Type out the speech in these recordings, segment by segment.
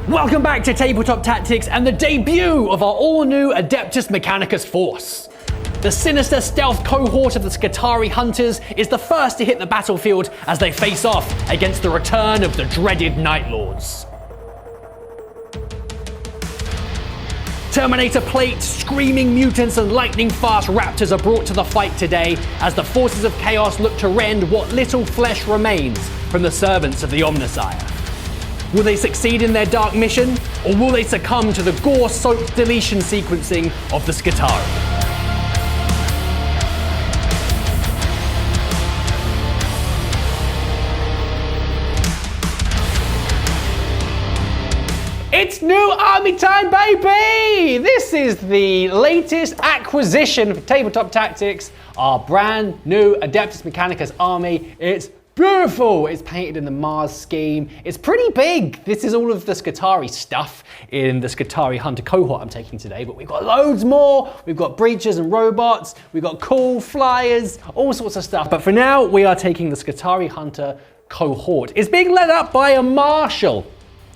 Welcome back to Tabletop Tactics and the debut of our all-new Adeptus Mechanicus Force. The Sinister stealth cohort of the Skitarii hunters is the first to hit the battlefield as they face off against the return of the dreaded Night Lords. Terminator Plate, screaming mutants and lightning-fast Raptors are brought to the fight today as the forces of chaos look to rend what little flesh remains from the servants of the Omnissiah. Will they succeed in their dark mission, or will they succumb to the gore-soaked deletion sequencing of the Skitarii? It's new army time, baby! This is the latest acquisition for Tabletop Tactics, our brand new Adeptus Mechanicus army. It's beautiful! It's painted in the Mars scheme. It's pretty big. This is all of the Skitarii stuff in the Skitarii Hunter cohort I'm taking today, but we've got loads more. We've got breachers and robots. We've got cool flyers, all sorts of stuff. But for now, we are taking the Skitarii Hunter cohort. It's being led up by a marshal.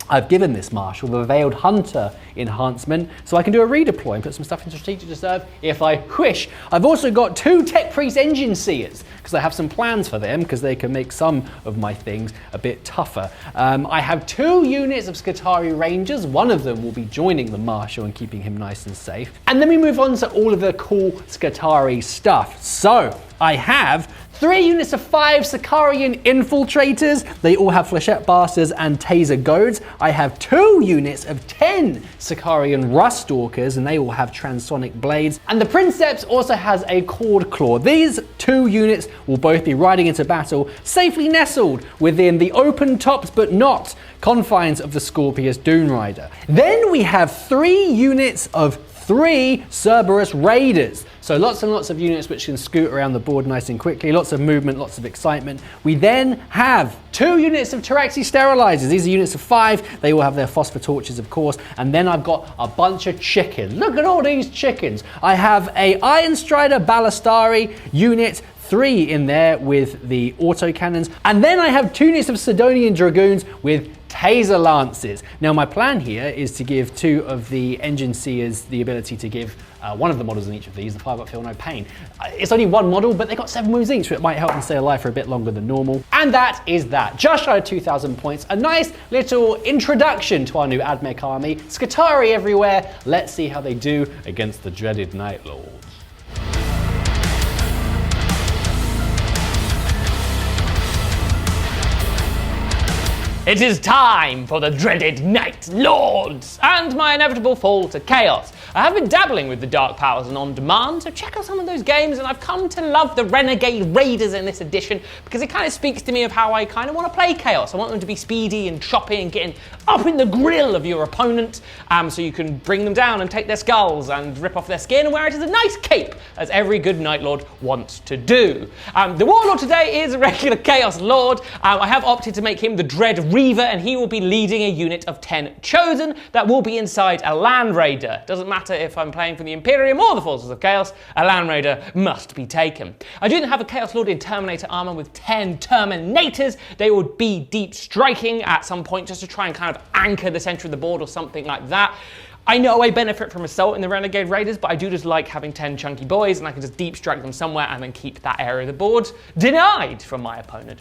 I've given this marshal the Veiled Hunter enhancement, so I can do a redeploy and put some stuff into Strategic Reserve if I wish. I've also got 2 Tech Priest Engine Seers, because I have some plans for them, because they can make some of my things a bit tougher. I have 2 units of Skitarii Rangers. One of them will be joining the marshal and keeping him nice and safe. And then we move on to all of the cool Skitarii stuff. So I have 3 units of 5 Sicarian Infiltrators. They all have Flechette Bastards and Taser Goads. I have 2 units of 10 Sicarian Rust Stalkers, and they all have Transonic Blades. And the Princeps also has a Cord Claw. These 2 units will both be riding into battle, safely nestled within the open tops but not confines of the Scorpius Dune Rider. Then we have 3 units of 3 Cerberus Raiders. So lots and lots of units which can scoot around the board nice and quickly, lots of movement, lots of excitement. We then have 2 units of Taraxi Sterilizers. These are units of 5. They all have their phosphor torches, of course. And then I've got a bunch of chickens. Look at all these chickens. I have a Iron Strider Ballistari unit, 3 in there with the autocannons. And then I have 2 units of Sidonian Dragoons with Taser Lances. Now my plan here is to give 2 of the Engine Seers the ability to give one of the models in each of these, the 5-up Feel No Pain. It's only 1 model, but they got 7 moves each, so it might help them stay alive for a bit longer than normal. And that is that. Just shy of 2,000 points. A nice little introduction to our new AdMech army. Skitarii everywhere. Let's see how they do against the dreaded Night Lords. It is time for the dreaded Night Lords and my inevitable fall to chaos. I have been dabbling with the Dark Powers and On Demand, so check out some of those games, and I've come to love the Renegade Raiders in this edition because it kind of speaks to me of how I kind of want to play chaos. I want them to be speedy and choppy and getting up in the grill of your opponent, so you can bring them down and take their skulls and rip off their skin and wear it as a nice cape, as every good Night Lord wants to do. The Warlord today is a regular Chaos Lord. I have opted to make him the Dread Reaver, and he will be leading a unit of 10 Chosen that will be inside a Land Raider. Doesn't matter if I'm playing for the Imperium or the Forces of Chaos, a Land Raider must be taken. I do then have a Chaos Lord in Terminator armor with 10 Terminators. They would be deep striking at some point just to try and kind of anchor the center of the board or something like that. I know I benefit from Assault in the Renegade Raiders, but I do just like having 10 chunky boys, and I can just deep strike them somewhere and then keep that area of the board denied from my opponent.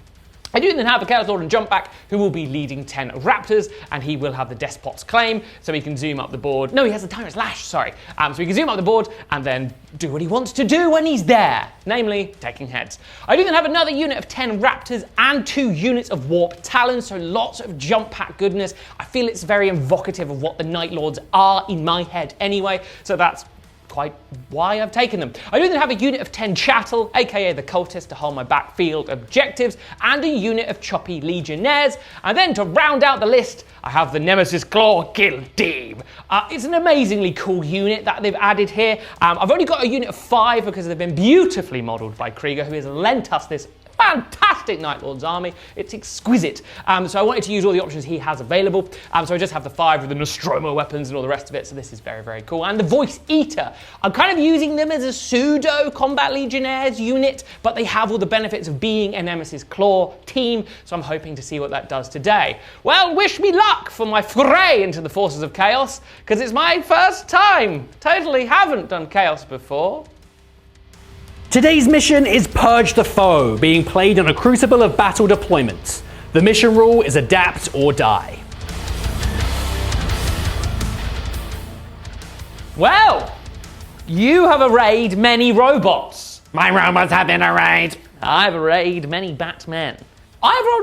I do then have a Chaos Lord and Jump Back who will be leading 10 Raptors, and he will have the Despot's Claim, so he can zoom up the board. No, he has the Tyrant's Lash, sorry. So he can zoom up the board and then do what he wants to do when he's there, namely taking heads. I do then have another unit of 10 Raptors and 2 units of Warp Talons, so lots of Jump Pack goodness. I feel it's very evocative of what the Night Lords are in my head anyway, so that's quite why I've taken them. I do then have a unit of 10 Chattel, aka the Cultist, to hold my backfield objectives, and a unit of choppy Legionnaires. And then to round out the list, I have the Nemesis Claw Kill Team. It's an amazingly cool unit that they've added here. I've only got a unit of 5 because they've been beautifully modelled by Krieger, who has lent us this fantastic Night Lord's army. It's exquisite. So I wanted to use all the options he has available. So I just have the 5 with the Nostromo weapons and all the rest of it. So this is very, very cool. And the Voice Eater. I'm kind of using them as a pseudo combat Legionnaires unit, but they have all the benefits of being a Nemesis Claw team. So I'm hoping to see what that does today. Well, wish me luck for my foray into the forces of chaos, because it's my first time. Totally haven't done chaos before. Today's mission is Purge the Foe, being played on a crucible of battle deployments. The mission rule is adapt or die. Well, you have arrayed many robots. My robots have been arrayed. I've arrayed many Batmen.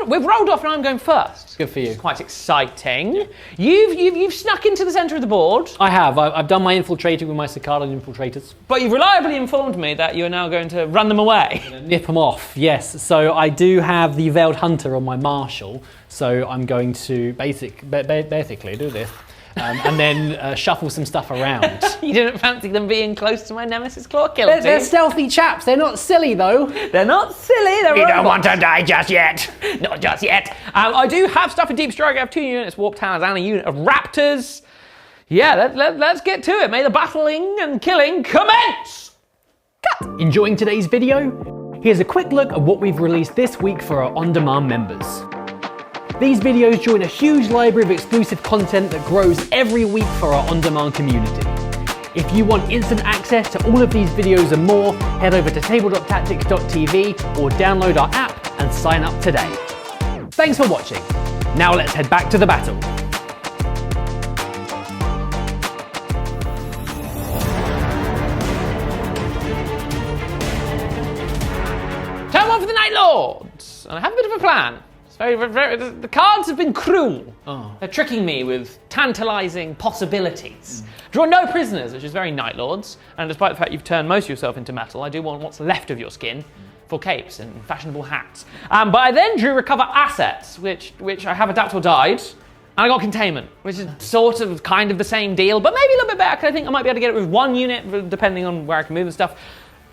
We've rolled off and I'm going first. Good for you. It's quite exciting. You've snuck into the centre of the board. I have. I've done my infiltrating with my Skitarii infiltrators. But you've reliably informed me that you're now going to run them away. Nip them off, yes. So I do have the Veiled Hunter on my Marshal. So I'm going to basically do this. And then shuffle some stuff around. You didn't fancy them being close to my Nemesis Claw kill team? They're stealthy chaps. They're not silly, though. They're not silly. They're You robots. don't want to die just yet. Not just yet. I do have stuff in Deep Strike. I have 2 units, Warp Talons, and a unit of Raptors. Yeah, let's get to it. May the battling and killing commence! Cut. Enjoying today's video? Here's a quick look at what we've released this week for our on-demand members. These videos join a huge library of exclusive content that grows every week for our on-demand community. If you want instant access to all of these videos and more, head over to tabletoptactics.tv or download our app and sign up today. Thanks for watching. Now let's head back to the battle. Turn 1 for the Night Lords. And I have a bit of a plan. The cards have been cruel. They're tricking me with tantalising possibilities. Draw no prisoners, which is very Night Lords, and despite the fact you've turned most of yourself into metal, I do want what's left of your skin for capes and fashionable hats. But I then drew recover assets, which I have adapt or died, and I got containment, which is sort of kind of the same deal, but maybe a little bit better, because I think I might be able to get it with 1 unit, depending on where I can move and stuff.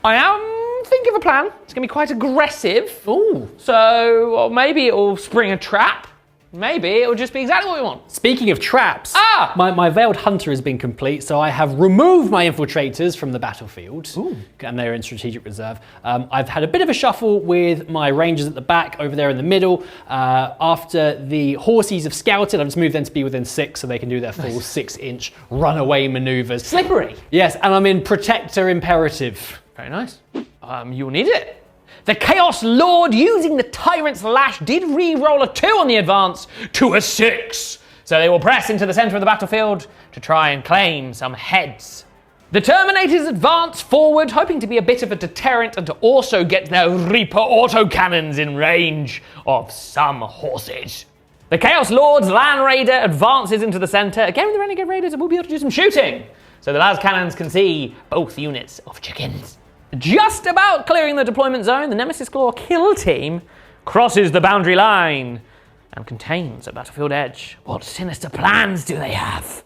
I am thinking of a plan. It's going to be quite aggressive. Ooh. So maybe it'll spring a trap. Maybe it'll just be exactly what we want. Speaking of traps, my Veiled Hunter has been complete, so I have removed my infiltrators from the battlefield. Ooh. And they're in strategic reserve. I've had a bit of a shuffle with my Rangers at the back, over there in the middle. After the Horsies have scouted, I've just moved them to be within 6 so they can do their full 6-inch runaway maneuvers. Slippery. Yes, and I'm in Protector Imperative. Very nice. You'll need it. The Chaos Lord, using the Tyrant's Lash, did re-roll a 2 on the advance to a 6. So they will press into the centre of the battlefield to try and claim some heads. The Terminators advance forward, hoping to be a bit of a deterrent and to also get their Reaper autocannons in range of some horses. The Chaos Lord's Land Raider advances into the centre. Again with the Renegade Raiders, and we'll be able to do some shooting. So the las cannons can see both units of chickens. Just about clearing the deployment zone, the Nemesis Claw kill team crosses the boundary line and contains a battlefield edge. What sinister plans do they have?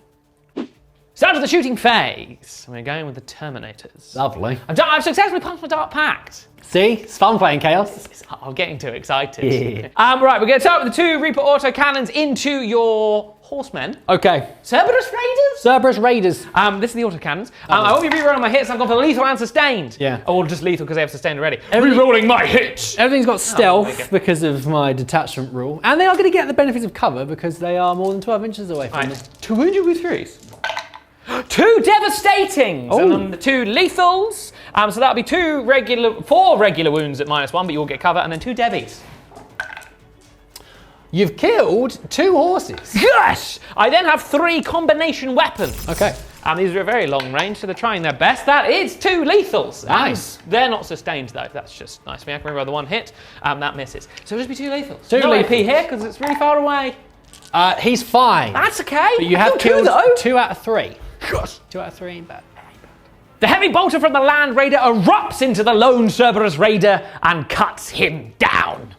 Start of the shooting phase. We're going with the Terminators. Lovely. I've successfully passed my Dark Pact. See, it's fun playing Chaos. I'm getting too excited. Yeah. Right, we're going to start with the 2 Reaper autocannons into your horsemen. Okay. Cerberus Raiders? Cerberus Raiders. This is the autocannons. I won't be rerolling my hits. I've gone for lethal and sustained. Yeah. Or just lethal because they have sustained already. Rerolling my hits. Everything's got stealth because of my detachment rule. And they are going to get the benefits of cover because they are more than 12 inches away from me. 2 wounded with 3s. 2 devastating, and then the 2 lethals. So that'll be 4 regular wounds at -1, but you'll get cover, and then 2 devies. You've killed 2 horses. Yes! I then have 3 combination weapons. Okay. These are a very long range, so they're trying their best. That is 2 lethals. Nice. They're not sustained though. That's just nice for me. I can remember the 1 hit. That misses. So it'll just be 2 lethals. 2 no lethals. AP here because it's really far away. He's fine. That's okay. But you have killed 2 though. 2 out of 3. Gosh. 2 out of 3 ain't bad. The heavy bolter from the Land Raider erupts into the lone Cerberus Raider and cuts him down.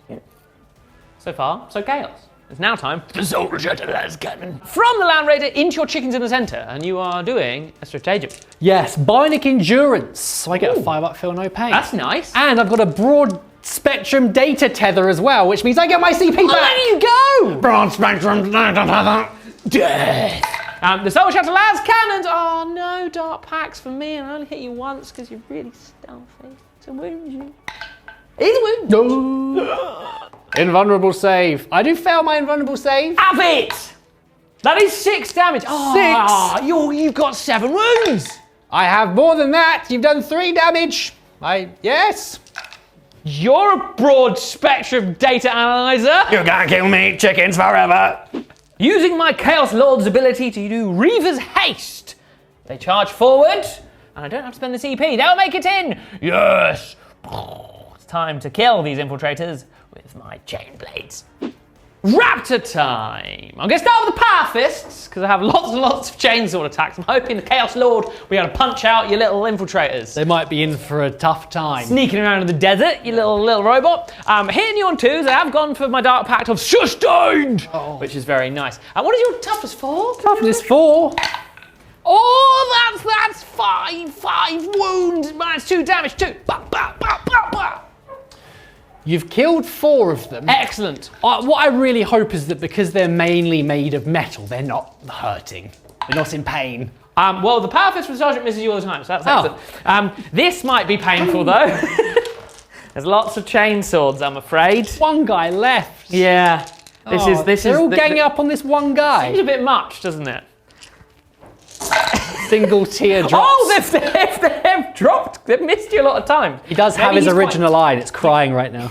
So far, so chaos. It's now time for Soldier to Las Cannon. From the Land Raider into your chickens in the centre, and you are doing a stratagem. Yes, Bionic Endurance. So I get a 5-up feel, no pain. That's nice. And I've got a broad spectrum data tether as well, which means I get my CP back. There you go! Broad spectrum data tether. Death. The Soul Shatter Las Cannons. Oh no, dark packs for me, and I only hit you once because you're really stealthy. So wound you. He's wound. No. Invulnerable save. I do fail my invulnerable save. Have it! That is 6 damage. Oh, 6. You've got 7 wounds. I have more than that. You've done 3 damage. Yes. You're a broad spectrum data analyzer. You can't kill me, chickens forever. Using my Chaos Lord's ability to do Reaver's Haste. They charge forward, and I don't have to spend the CP. They'll make it in. Yes. It's time to kill these infiltrators with my chain blades. Raptor time! I'm going to start with the Power Fists, because I have lots and lots of chainsword attacks. I'm hoping the Chaos Lord will be able to punch out your little infiltrators. They might be in for a tough time. Sneaking around in the desert, you little robot. Hitting you on 2s, I have gone for my Dark Pact of Sustained, which is very nice. And what is your Toughness 4? Toughness 4. Oh, that's 5 wounds, minus 2 damage, 2. Bah, bah, bah, bah, bah. You've killed 4 of them. Excellent. What I really hope is that because they're mainly made of metal, they're not hurting. They're not in pain. Well, the Power Fist from Sergeant misses you all the time, so that's excellent. This might be painful, though. There's lots of chainswords, I'm afraid. One guy left. Yeah. They're all ganging up on this one guy. Seems a bit much, doesn't it? Single tear drops. Oh, they've dropped. They've missed you a lot of time. He does have his original line. It's crying right now.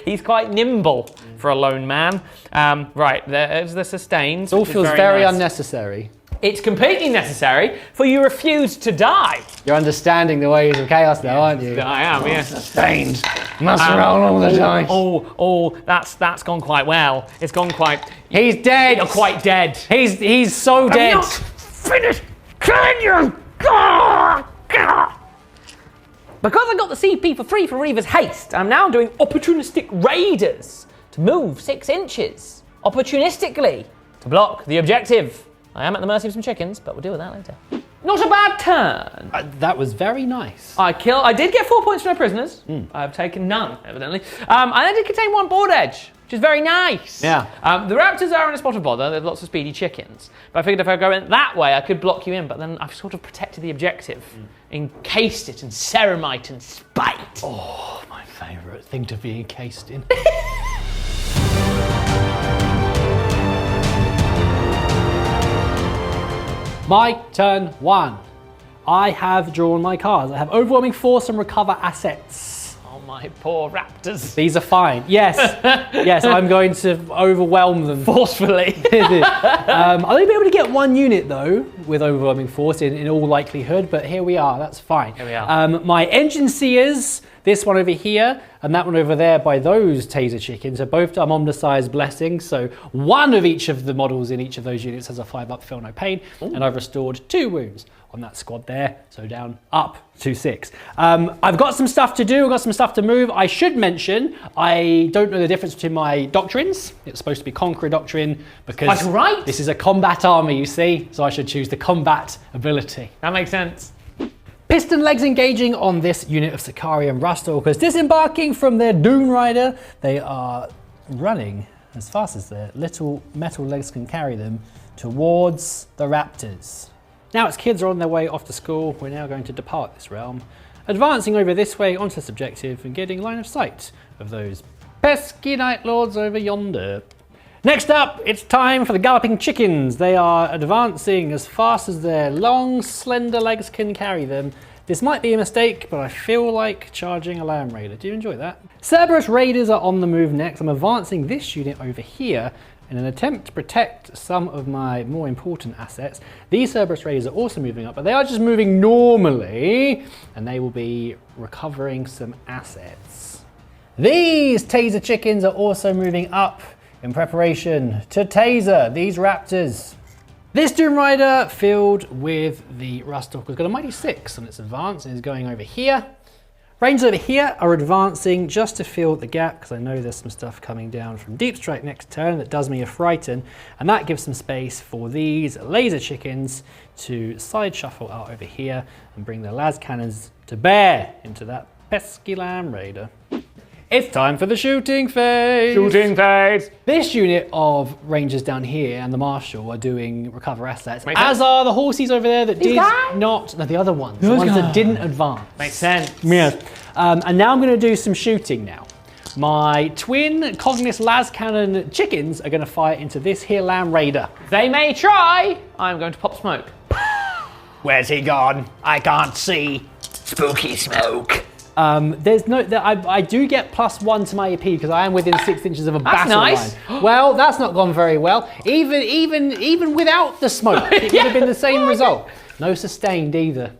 He's quite nimble for a lone man. Right, there's the sustains. It all feels very nice. unnecessary. It's completely necessary, for you refuse to die. You're understanding the ways of chaos now, aren't you? I am, yes. Sustained. Must roll all the dice. That's gone quite well. It's gone quite... He's dead. You're quite dead. He's so dead. I'm not finished killing you. Because I got the CP for free for Reaver's Haste, I'm now doing Opportunistic Raiders to move 6 inches opportunistically to block the objective. I am at the mercy of some chickens, but we'll deal with that later. Not a bad turn. That was very nice. I did get 4 points for my prisoners. I've taken none, evidently. And I did contain 1 board edge, which is very nice. Yeah. The Raptors are in a spot of bother. There's lots of speedy chickens. But I figured if I go in that way, I could block you in. But then I've sort of protected the objective, encased it in ceramite and spite. Oh, my favourite thing to be encased in. My turn 1. I have drawn my cards. I have Overwhelming Force and Recover Assets. Oh, my poor Raptors. These are fine. Yes, yes, I'm going to overwhelm them. Forcefully. I'll only be able to get 1 unit though, with Overwhelming Force in all likelihood, but here we are, that's fine. Here we are. My Engine Seers, this one over here, and that one over there by those Taser Chickens are both Omnissiah's Blessing, so 1 of each of the models in each of those units has a 5-up, feel no pain, and I've restored 2 wounds on that squad there, so down, up to 6. I've got some stuff to do, I've got some stuff to move. I should mention, I don't know the difference between my doctrines. It's supposed to be Conqueror Doctrine, because Quite right. this is a combat army, you see, so I should choose the combat ability. That makes sense. Piston legs engaging on this unit of Skitarii and Rastalkers, disembarking from their Doom Rider. They are running as fast as their little metal legs can carry them towards the Raptors. Now its kids are on their way off to school, we're now going to depart this realm, advancing over this way onto this objective and getting line of sight of those pesky Night Lords over yonder. Next up, it's time for the Galloping Chickens. They are advancing as fast as their long, slender legs can carry them. This might be a mistake, but I feel like charging a Land Raider. Do you enjoy that? Cerberus Raiders are on the move next. I'm advancing this unit over here in an attempt to protect some of my more important assets. These Cerberus Raiders are also moving up, but they are just moving normally, and they will be recovering some assets. These Taser Chickens are also moving up in preparation to taser these Raptors. This Doom Rider filled with the Rastalker's got a mighty 6 on its advance and is going over here. Rangers over here are advancing just to fill the gap because I know there's some stuff coming down from Deep Strike next turn that does me a frighten, and that gives some space for these Laser Chickens to side shuffle out over here and bring their las cannons to bear into that pesky Land Raider. It's time for the shooting phase. Shooting phase. This unit of Rangers down here and the Marshal are doing recover assets, Makes as sense. are the horses over there that did guys? not, no, the other ones, the ones that didn't advance. Makes sense. Yes. And now I'm going to do some shooting now. My twin Cognus las cannon chickens are going to fire into this here Land Raider. They may try. I'm going to pop smoke. Where's he gone? I can't see. Spooky smoke. There's no. I do get +1 to my AP because I am within 6 inches of a battle nice. line. Well, that's not gone very well. Even without the smoke, it would have been the same result. No sustained either.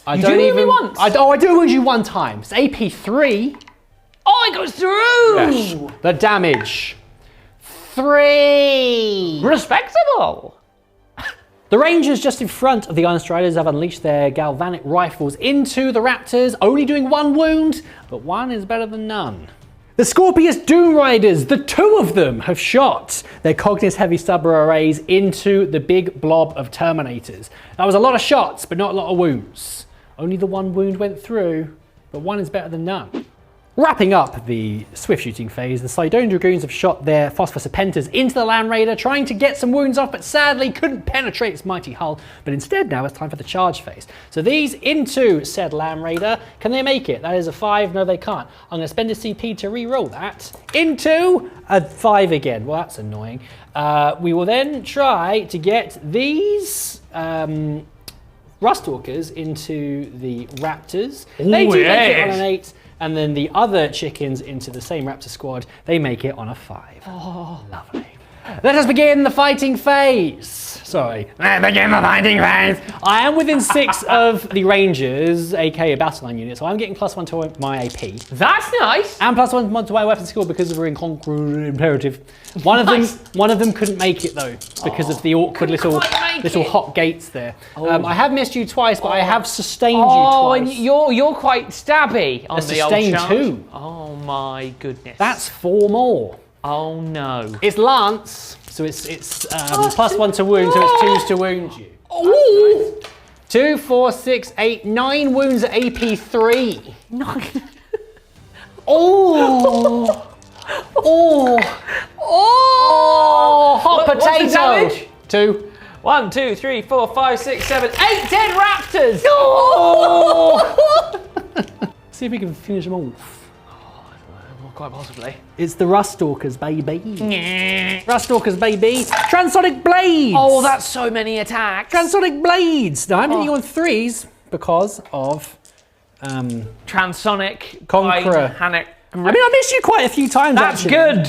I do wound me once. I do wound you one time. It's AP 3. Oh, it goes through. Yes. The damage 3. Respectable. The Rangers just in front of the Iron Striders have unleashed their galvanic rifles into the Raptors, only doing 1 wound, but 1 is better than none. The Scorpius Doom Riders, the 2 of them, have shot their Cognus Heavy Stubber arrays into the big blob of Terminators. That was a lot of shots, but not a lot of wounds. Only the 1 wound went through, but 1 is better than none. Wrapping up the swift shooting phase, the Sidonian Dragoons have shot their Phosphor Serpentas into the Land Raider, trying to get some wounds off, but sadly couldn't penetrate its mighty hull. But instead now it's time for the charge phase. So these into said Land Raider, can they make it? That is a 5, no they can't. I'm going to spend a CP to re-roll that into a 5 again. Well, that's annoying. We will then try to get these Rustalkers into the Raptors. They do make it on an 8. And then the other chickens into the same Raptor squad, they make it on a 5. Oh, lovely. Let us begin the fighting phase. Sorry. Let's begin the fighting phase. I am within 6 of the Rangers, aka BATTLELINE unit, so I'm getting +1 to my AP. That's nice. And +1 to my weapon skill because we're in Conqueror Imperative. One of them couldn't make it though, because of the awkward little hot gates there. I have missed you twice, but I have sustained you twice. Oh, and you're quite stabby on the old sustained charge. 2. Oh my goodness. That's 4 more. Oh no. It's Lance, so it's +1 to wound, so it's 2s to wound you. Oh. 2, 4, 6, 8, 9 wounds at AP 3. 9. Oh. Oh. Oh. Hot What's potato. the damage? 2. 1, 2, 3, 4, 5, 6, 7, 8 dead raptors! Oh. See if we can finish them off. Quite possibly. It's the Rustalkers, baby. Rustalkers, baby. Transonic Blades. Oh, that's so many attacks. Transonic Blades. Now I'm hitting you on 3s because of Transonic. Conqueror. I mean, I missed you quite a few times. That's actually. good.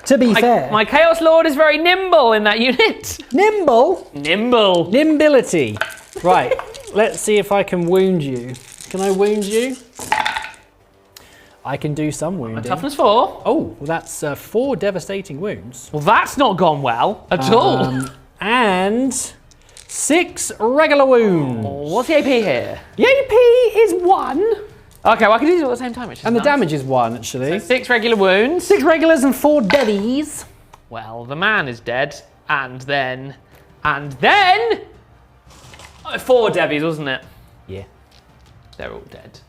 To be fair. My Chaos Lord is very nimble in that unit. Nimble. Nimble. Nimbility. Right. Let's see if I can wound you. Can I wound you? I can do some wounding. Toughness 4. Oh, well that's 4 devastating wounds. Well, that's not gone well at all. And 6 regular wounds. What's the AP here? The AP is 1. Okay, well I can do these all at the same time, which is And the nice. damage is 1, actually. So 6 regular wounds. 6 regulars and 4 deadies. Well, the man is dead, and then 4 Debbys, wasn't it? Yeah. They're all dead.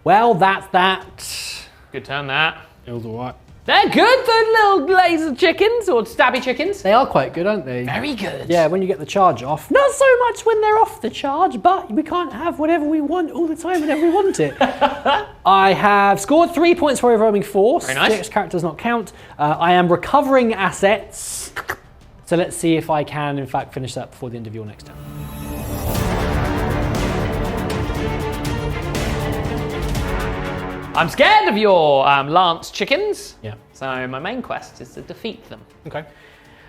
Well, that's that. Good turn, that. It was alright. They're good, the little laser chickens, or stabby chickens. They are quite good, aren't they? Very good. Yeah, when you get the charge off. Not so much when they're off the charge, but we can't have whatever we want all the time whenever we want it. I have scored 3 points for overwhelming force. Very nice. Next character does not count. I am recovering assets. So let's see if I can, in fact, finish that before the end of your next turn. I'm scared of your Lance chickens. Yeah. So my main quest is to defeat them. Okay.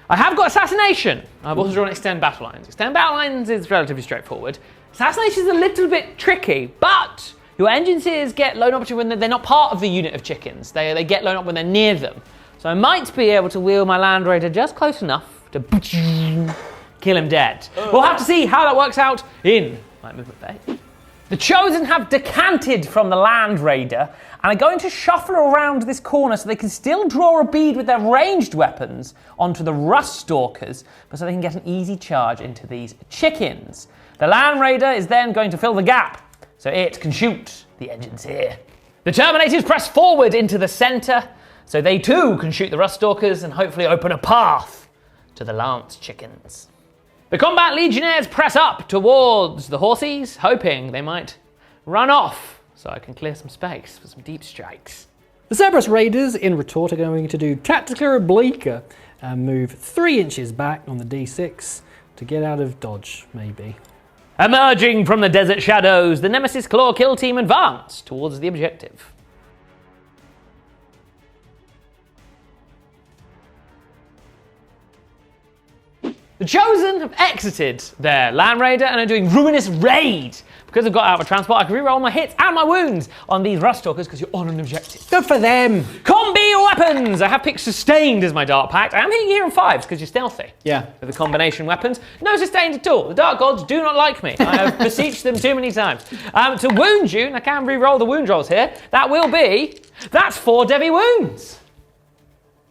I have got Assassination. I've also drawn Extend Battle Lines. Extend Battle Lines is relatively straightforward. Assassination is a little bit tricky, but your engineers get blown up when they're not part of the unit of chickens. They get blown up when they're near them. So I might be able to wheel my Land Raider just close enough to kill him dead. We'll have to see how that works out in my movement phase. The Chosen have decanted from the Land Raider and are going to shuffle around this corner so they can still draw a bead with their ranged weapons onto the Rustalkers, but so they can get an easy charge into these chickens. The Land Raider is then going to fill the gap so it can shoot The engine's here. The Terminators press forward into the centre, so they too can shoot the Ruststalkers and hopefully open a path to the Lance Chickens. The combat Legionnaires press up towards the Horsies, hoping they might run off so I can clear some space for some deep strikes. The Cerberus Raiders, in retort, are going to do Tactical Oblique and move 3 inches back on the D6 to get out of dodge, maybe. Emerging from the desert shadows, the Nemesis Claw kill team advance towards the objective. The Chosen have exited their Land Raider and are doing Ruinous Raid. Because I've got out of transport, I can reroll my hits and my wounds on these Ruststalkers because you're on an objective. Good for them. Combi weapons! I have picked Sustained as my Dark Pact. I am hitting here in 5s because you're stealthy. Yeah. With the combination weapons. No Sustained at all. The Dark Gods do not like me. I have beseeched them too many times. To wound you, and I can reroll the wound rolls here, that's 4 Devi wounds.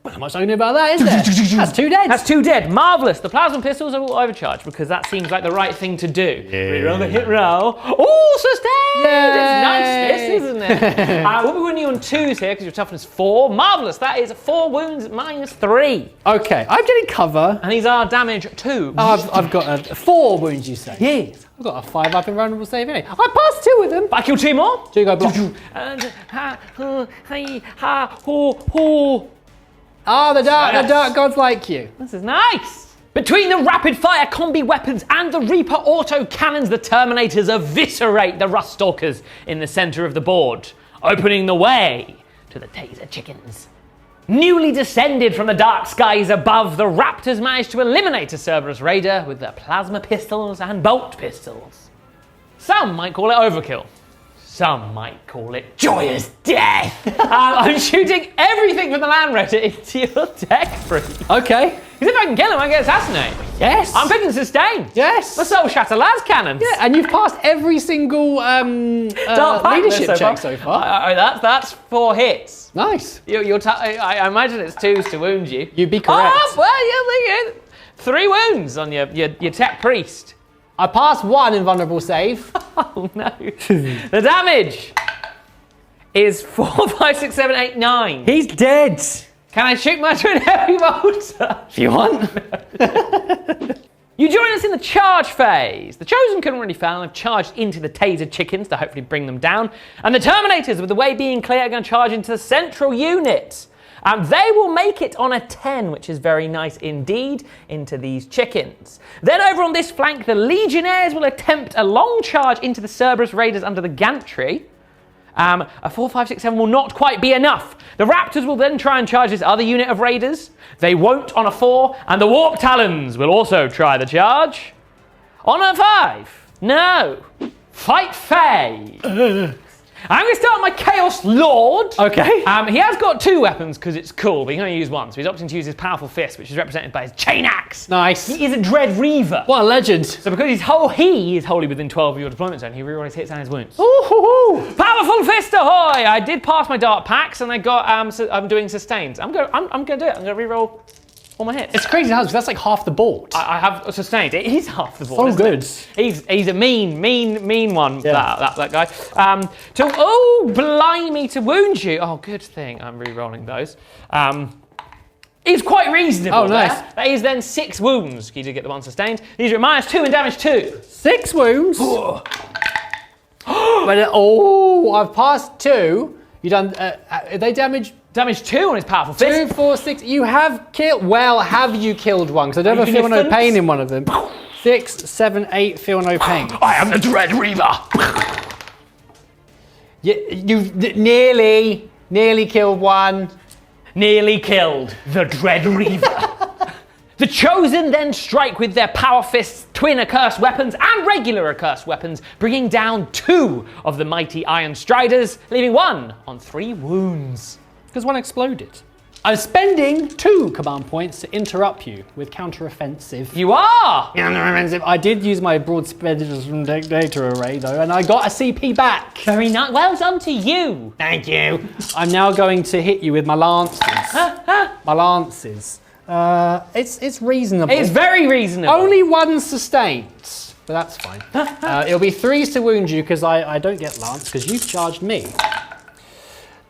Well, not much I can do about that, is there? That's 2 dead. That's 2 dead. Marvellous. The plasma pistols are all overcharged because that seems like the right thing to do. Reroll the hit roll. Oh, sustained! Yay! It's nice, this, isn't it? We'll be winning you on 2s here because your toughness 4. Marvellous. That is 4 wounds minus 3. Okay, I'm getting cover. And these are damage 2. I've got 4 wounds, you say? Yes. I've got a 5 up invulnerable save anyway. I passed 2 with them. But I killed 2 more. 2 go block. The dark gods like you. This is nice. Between the rapid fire combi weapons and the Reaper auto cannons, the Terminators eviscerate the Ruststalkers in the centre of the board, opening the way to the Taser Chickens. Newly descended from the dark skies above, the Raptors manage to eliminate a Cerberus Raider with their plasma pistols and bolt pistols. Some might call it overkill. Some might call it joyous death. I'm shooting everything from the Land Raider into your deck, freak. Okay. Because if I can kill him, I get assassinated. Yes. I'm picking Sustain. Yes. The Soul Shatter Las cannons. Yeah, and you've passed every single leadership check so far. That's 4 hits. Nice. I imagine it's 2s to wound you. You'd be correct. Oh, well, yeah, 3 wounds on your tech priest. I passed 1 invulnerable save. Oh no. The damage is 4, 5, 6, 7, 8, 9. He's dead. Can I shoot my twin heavy bolter? If you want. You join us in the charge phase. The Chosen couldn't really fail and have charged into the Taser Chickens to hopefully bring them down. And the Terminators, with the way being clear, are going to charge into the central unit. They will make it on a 10, which is very nice indeed, into these chickens. Then over on this flank, the Legionnaires will attempt a long charge into the Cerberus Raiders under the gantry. A 4, 5, 6, 7 will not quite be enough. The Raptors will then try and charge this other unit of Raiders. They won't on a 4, and the Warp Talons will also try the charge. On a 5, no. Fight phase. I'm going to start my Chaos Lord. Okay. He has got 2 weapons because it's cool, but he can only use 1. So he's opting to use his powerful fist, which is represented by his chain axe. Nice. He is a Dread Reaver. What a legend. So because he is wholly within 12 of your deployment zone, he rerolls his hits and his wounds. Ooh. Powerful fist ahoy! I did pass my Dark Pacts and I got, I'm doing Sustains. I'm going to do it. I'm going to reroll all my hits. It's crazy how that's like half the board. I have Sustained. It is half the board. So good. He's a mean one. Yeah. That guy. Blimey, to wound you. Oh, good thing I'm re-rolling those. He's quite reasonable. Oh, nice. There. That is then 6 wounds. You did get the 1 sustained. These are minus 2 and damage 2. 6 wounds. I've passed 2. You done? Are they damage? Damage 2 on his powerful fist. 2, 4, 6. You have killed. Well, have you killed one? Because I don't feel no pain in one of them. 6, 7, 8. Feel no pain. I am the Dread Reaver. You've nearly killed one. Nearly killed the Dread Reaver. The Chosen then strike with their Power Fists, twin accursed weapons, and regular accursed weapons, bringing down 2 of the mighty Iron Striders, leaving 1 on 3 wounds. Because one exploded. I'm spending 2 command points to interrupt you with counter-offensive. You are! Counter-offensive. I did use my broad spectrum data array though, and I got a CP back. Very nice. Well done to you. Thank you. I'm now going to hit you with my lances. My lances. It's reasonable. It's very reasonable. Only 1 sustained. but that's fine. It'll be 3s to wound you because I don't get lance because you've charged me.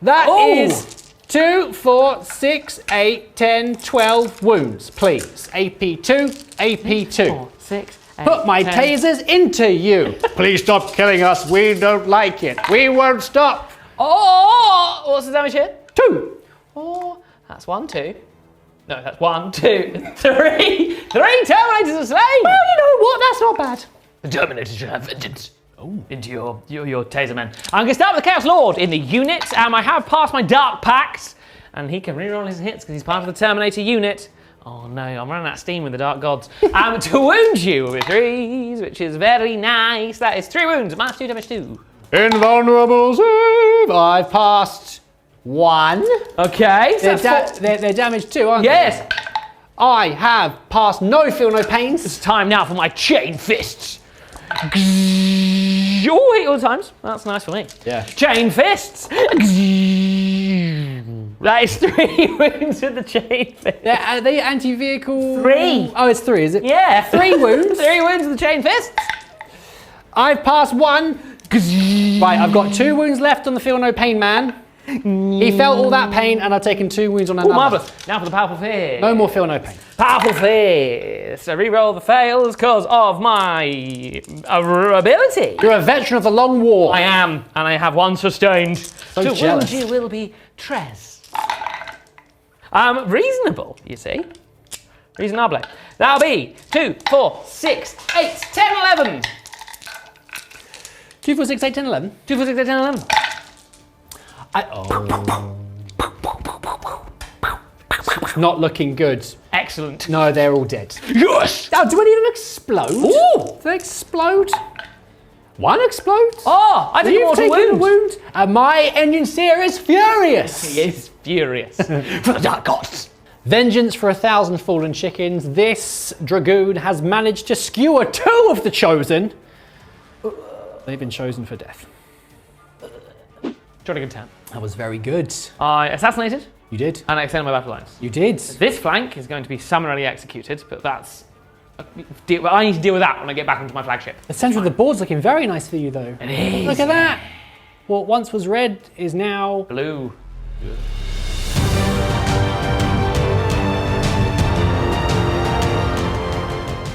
That is 2, 4, 6, 8, 10, 12 wounds, please. AP2, AP2. 4, 6, 8, Put my 10. tasers into you. Please stop killing us. We don't like it. We won't stop. Oh, what's the damage here? 2. Oh, that's 1, 2. No, that's 1, 2, 3. 3 Terminators are slain. Well, you know what? That's not bad. The Terminators should have vengeance. Into your taser men. I'm going to start with the Chaos Lord in the unit. I have passed my Dark Pact, and he can reroll his hits because he's part of the Terminator unit. Oh no, I'm running out of steam with the Dark Gods. To wound you with 3s, which is very nice. That is 3 wounds, minus 2 damage 2. Invulnerable save. I've passed 1. Okay, so they're damaged 2, aren't they? yes. I have passed no feel no pains. It's time now for my Chain Fists. Oh, hit all the times. That's nice for me. Yeah. Chain Fists. That is 3 wounds with the Chain Fist. Are they anti-vehicle? 3. Oh, it's 3, is it? Yeah. 3 wounds. 3 wounds with the Chain Fists. I've passed 1. Right, I've got 2 wounds left on the feel no pain man. He felt all that pain and I've taken 2 wounds on another. Oh, marvellous. Now for the Powerful Fist. No more feel no pain. Powerful Fist. I reroll the fails because of my ability. You're a veteran of the long war. I am, and I have 1 sustained. So to jealous. wound you will be Trez. Reasonable, you see. Reasonable. That'll be 2, 4, 6, 8, 10, 11. 2, 4, 6, 8, 10, 11. 2, 4, 6, 8, 10, 11. Not looking good. Excellent. No, they're all dead. Yes! Oh, do any of them explode? Ooh! Do they explode? 1 explodes? Oh, I didn't You've want to taken a wound. wound. And my engine seer is furious. He is furious. For the Dark Gods. Vengeance for 1,000 fallen chickens. This dragoon has managed to skewer 2 of the chosen. They've been chosen for death. Jolly good turn. That was very good. I assassinated You did. and I extended my battle lines. You did. This flank is going to be summarily executed, but that's... I need to deal with that when I get back onto my flagship. The centre of the board's looking very nice for you, though. It is. Look at that. What once was red is now... Blue.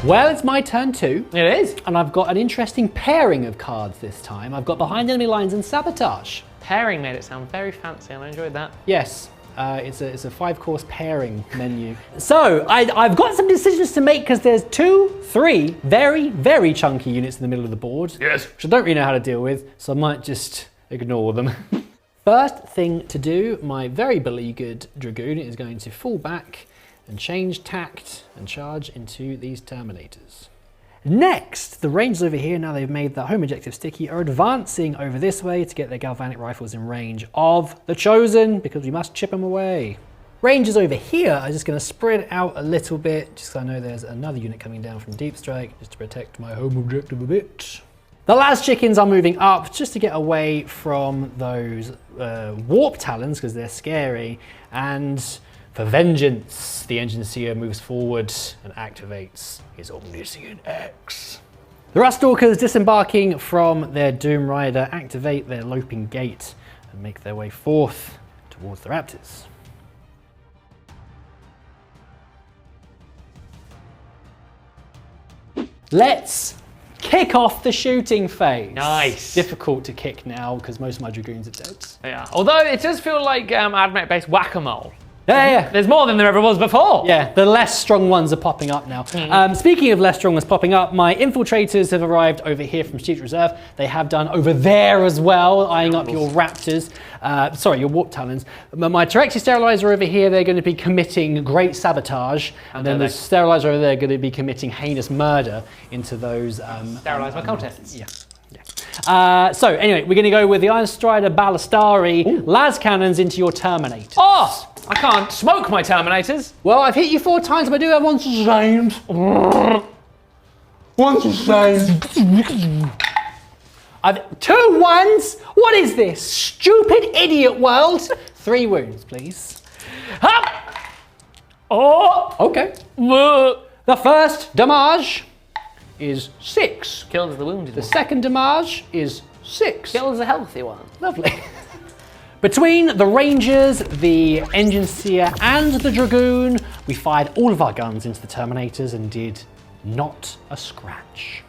Well, it's my turn too. It is. And I've got an interesting pairing of cards this time. I've got Behind Enemy Lines and Sabotage. Pairing made it sound very fancy and I enjoyed that. Yes, it's a 5-course pairing menu. So I've got some decisions to make because there's 2, 3 very, very chunky units in the middle of the board. Yes. Which I don't really know how to deal with, so I might just ignore them. First thing to do, my very beleaguered Dragoon is going to fall back and change tact and charge into these Terminators. Next, the Rangers over here, now they've made the home objective sticky, are advancing over this way to get their galvanic rifles in range of the Chosen, because we must chip them away. Rangers over here are just going to spread out a little bit, just because I know there's another unit coming down from Deep Strike, just to protect my home objective a bit. The Las Chickens are moving up just to get away from those warp Talons, because they're scary, and for vengeance, the Engine Seer moves forward and activates his Omnissiah X. The Ruststalkers, disembarking from their Doom Rider, activate their Loping Gate and make their way forth towards the Raptors. Let's kick off the shooting phase. Nice. Difficult to kick now because most of my Dragoons are dead. Yeah. Although it does feel like Admech-based whack-a-mole. Yeah. There's more than there ever was before. Yeah, the less strong ones are popping up now. Speaking of less strong ones popping up, my infiltrators have arrived over here from Strategic Reserve. They have done over there as well, eyeing up your Raptors. Your Warp Talons. My Terexi Sterilizer over here, they're going to be committing great sabotage. And then the Sterilizer over there are going to be committing heinous murder into those... Sterilise my cultists. Yeah. So anyway, we're going to go with the Iron Strider Ballistari las cannons into your Terminators. Oh! I can't smoke my Terminators. Well, I've hit you 4 times, but I do have 1 sustained. 1 sustained. I've 2 1s. What is this? Stupid idiot world. 3 wounds, please. Ha! Oh! Okay. Whoa. The first damage is 6. Kills the wounded The one. second damage is 6. Kills the healthy one. Lovely. Between the Rangers, the Engine Seer, and the Dragoon, we fired all of our guns into the Terminators and did not a scratch.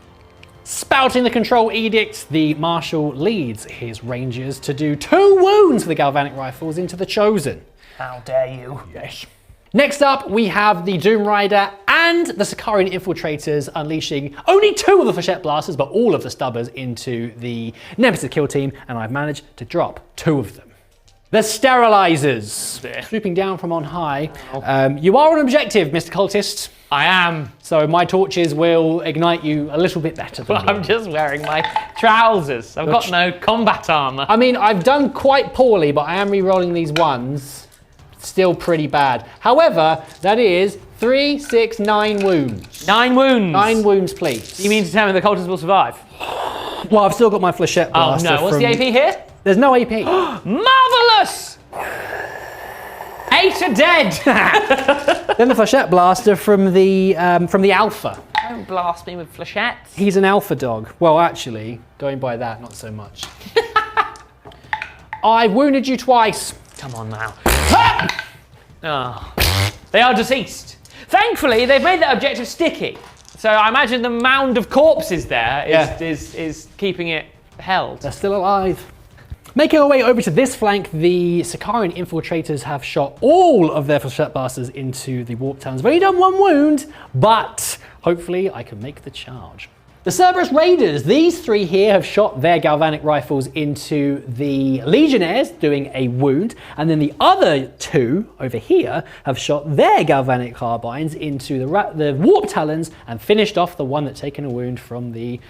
Spouting the Control Edict, the Marshal leads his Rangers to do 2 wounds for the Galvanic Rifles into the Chosen. How dare you? Yes. Next up, we have the Doom Rider and the Skitarii Infiltrators unleashing only 2 of the Flechette Blasters, but all of the Stubbers into the Nemesis kill team, and I've managed to drop 2 of them. The Sterilizers, swooping down from on high. You are on objective, Mr. Cultist. I am. So my torches will ignite you a little bit better than Well, I'm just wearing my trousers. I've got no combat armor. I mean, I've done quite poorly, but I am re-rolling these ones. Still pretty bad. However, that is 3, 6, 9 wounds. 9 wounds. 9 wounds, please. You mean to tell me the cultists will survive? Well, I've still got my Flechette Blaster. Oh no, what's the AP here? There's no AP. Marvellous! 8 are dead! Then the Flechette Blaster from the Alpha. Don't blast me with flechettes. He's an Alpha dog. Well, actually, going by that, not so much. I wounded you twice. Come on now. Oh, they are deceased. Thankfully, they've made that objective sticky. So I imagine the mound of corpses there is keeping it held. They're still alive. Making our way over to this flank, the Skitarii Infiltrators have shot all of their Flechette Blasters into the Warp Talons. I've only done 1 wound, but hopefully I can make the charge. The Cerberus Raiders, these 3 here have shot their Galvanic Rifles into the Legionnaires, doing a wound, and then the other 2 over here have shot their Galvanic Carbines into the Warp Talons and finished off the one that's taken a wound from the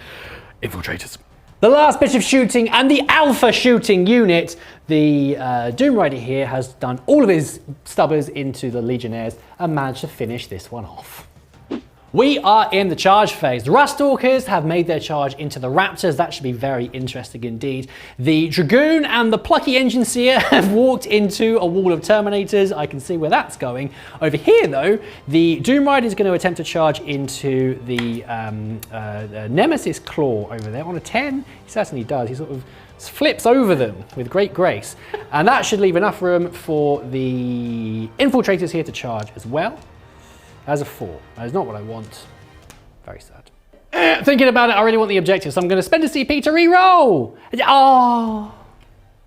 Infiltrators. The last bit of shooting and the Alpha shooting unit, the Doom Rider here has done all of his Stubbers into the Legionnaires and managed to finish this one off. We are in the charge phase. The Ruststalkers have made their charge into the Raptors. That should be very interesting indeed. The Dragoon and the Plucky Engine Seer have walked into a wall of Terminators. I can see where that's going. Over here though, the Doom Rider is going to attempt to charge into the Nemesis Claw over there on a 10. He certainly does. He sort of flips over them with great grace. And that should leave enough room for the Infiltrators here to charge as well. As a 4. That is not what I want. Very sad. Thinking about it, I really want the objective, so I'm going to spend a CP to re-roll. Oh,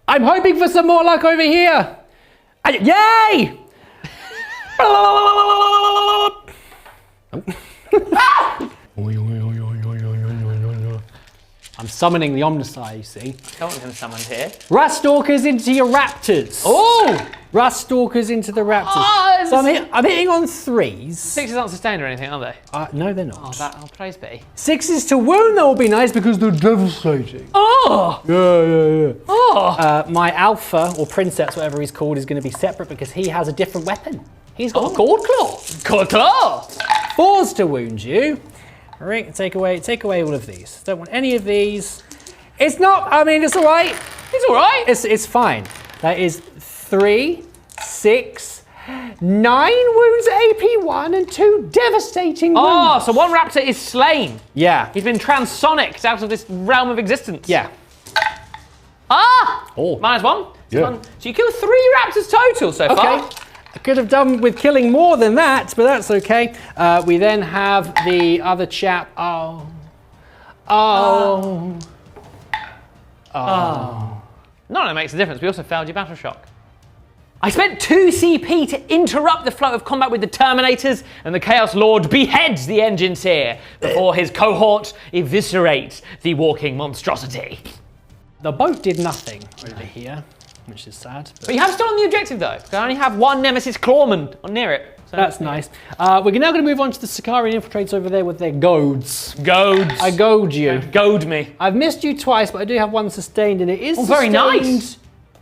I'm hoping for some more luck over here. Yay! I'm summoning the Omnissiah, you see. No one's going to summon here. Ruststalkers into your Raptors. Oh! Ruststalkers into the Raptors. Oh, so I'm hitting on 3s. 6s aren't sustained or anything, are they? No, they're not. Oh, praise be. 6s to wound, that will be nice because they're devastating. Oh! Yeah. Oh! My Alpha, or Princeps, whatever he's called, is going to be separate because he has a different weapon. He's got a Gourd Claw. Gourd Claw! 4s to wound you. Right, take away all of these. Don't want any of these. It's not, I mean, it's all right. It's all right. It's fine. That is 3, 6, 9 wounds AP1 and 2 devastating wounds. Oh, so one Raptor is slain. Yeah. He's been transonicked out of this realm of existence. Yeah. Ah! Oh. -1. Yeah. So you killed 3 Raptors total so far. Okay. I could have done with killing more than that, but that's okay. We then have the other chap. Oh. None of it makes a difference. We also failed your battle shock. I spent 2 CP to interrupt the flow of combat with the Terminators, and the Chaos Lord beheads the Engine Seer before his cohort eviscerates the walking monstrosity. The boat did nothing over here, which is sad. But you have still on the objective though, because I only have 1 Nemesis Clawman near it. So that's nice. We're now going to move on to the Skitarii Infiltrators over there with their goads. Goads. I goad you. Goad me. I've missed you twice, but I do have 1 sustained, and it is very nice.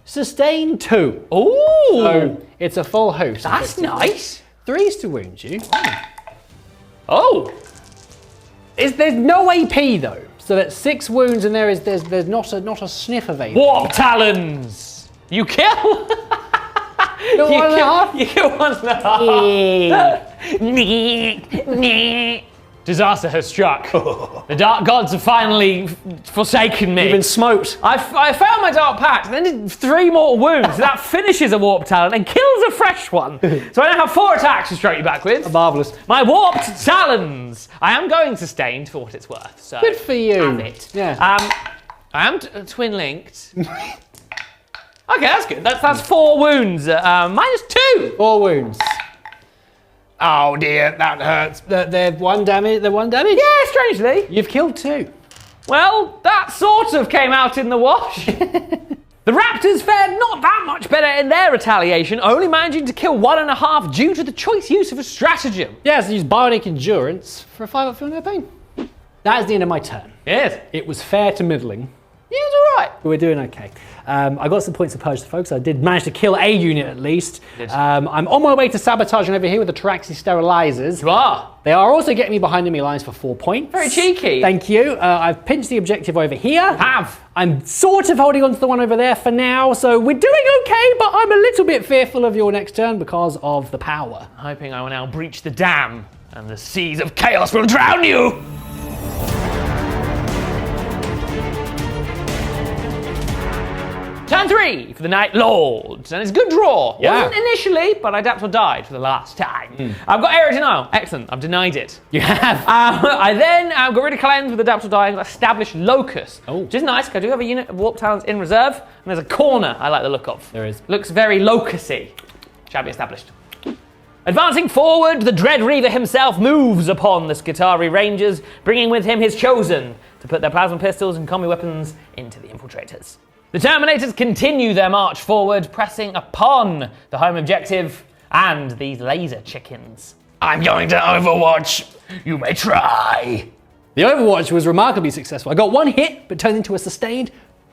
Sustained 2. Ooh. So it's a full host. That's nice. 3s to wound you. Oh. There's no AP though, so that's 6 wounds, and there's not a sniff of AP. Warp Talons. You kill. You kill 1.5. Yeah. Disaster has struck. The dark gods have finally forsaken me. You've been smoked. I failed my dark pact, then did 3 more wounds. That finishes a warped talon and kills a fresh one. So I now have 4 attacks to strike you back with. Marvellous. My warped talons. I am going sustained for what it's worth. So Good for you. have it. Yeah. I am twin linked. Okay, that's good. That's 4 wounds. -2. 4 wounds. Oh dear, that hurts. They're 1 damage. They're 1 damage. Yeah, strangely. You've killed 2. Well, that sort of came out in the wash. The Raptors fared not that much better in their retaliation, only managing to kill 1.5 due to the choice use of a stratagem. Yes, use bionic endurance for a 5 up, feel no pain. That is the end of my turn. Yes. It was fair to middling. Yeah, it was all right. We're doing okay. I got some points of purge to folks. I did manage to kill a unit at least. I'm on my way to sabotaging over here with the Taraxi sterilizers. You are. They are also getting me behind enemy lines for 4 points. Very cheeky. Thank you. I've pinched the objective over here. Have. I'm sort of holding on to the one over there for now, so we're doing okay, but I'm a little bit fearful of your next turn because of the power. Hoping I will now breach the dam and the seas of chaos will drown you. Turn 3 for the Night Lords, and it's a good draw. Yeah. Wasn't initially, but I adapt or died for the last time. I've got Area Denial. Excellent. I've denied it. You have. I then got rid of Cleanse with Adapt or Die and established Locus. Oh. Which is nice, because I do have a unit of Warp Talons in reserve, and there's a corner I like the look of. There is. Looks very Locusy. Shall be established. Advancing forward, the Dread Reaver himself moves upon the Skitarii Rangers, bringing with him his Chosen to put their plasma pistols and combi weapons into the Infiltrators. The Terminators continue their march forward, pressing upon the home objective and these laser chickens. I'm going to Overwatch. You may try. The Overwatch was remarkably successful. I got 1 hit, but turned into a sustained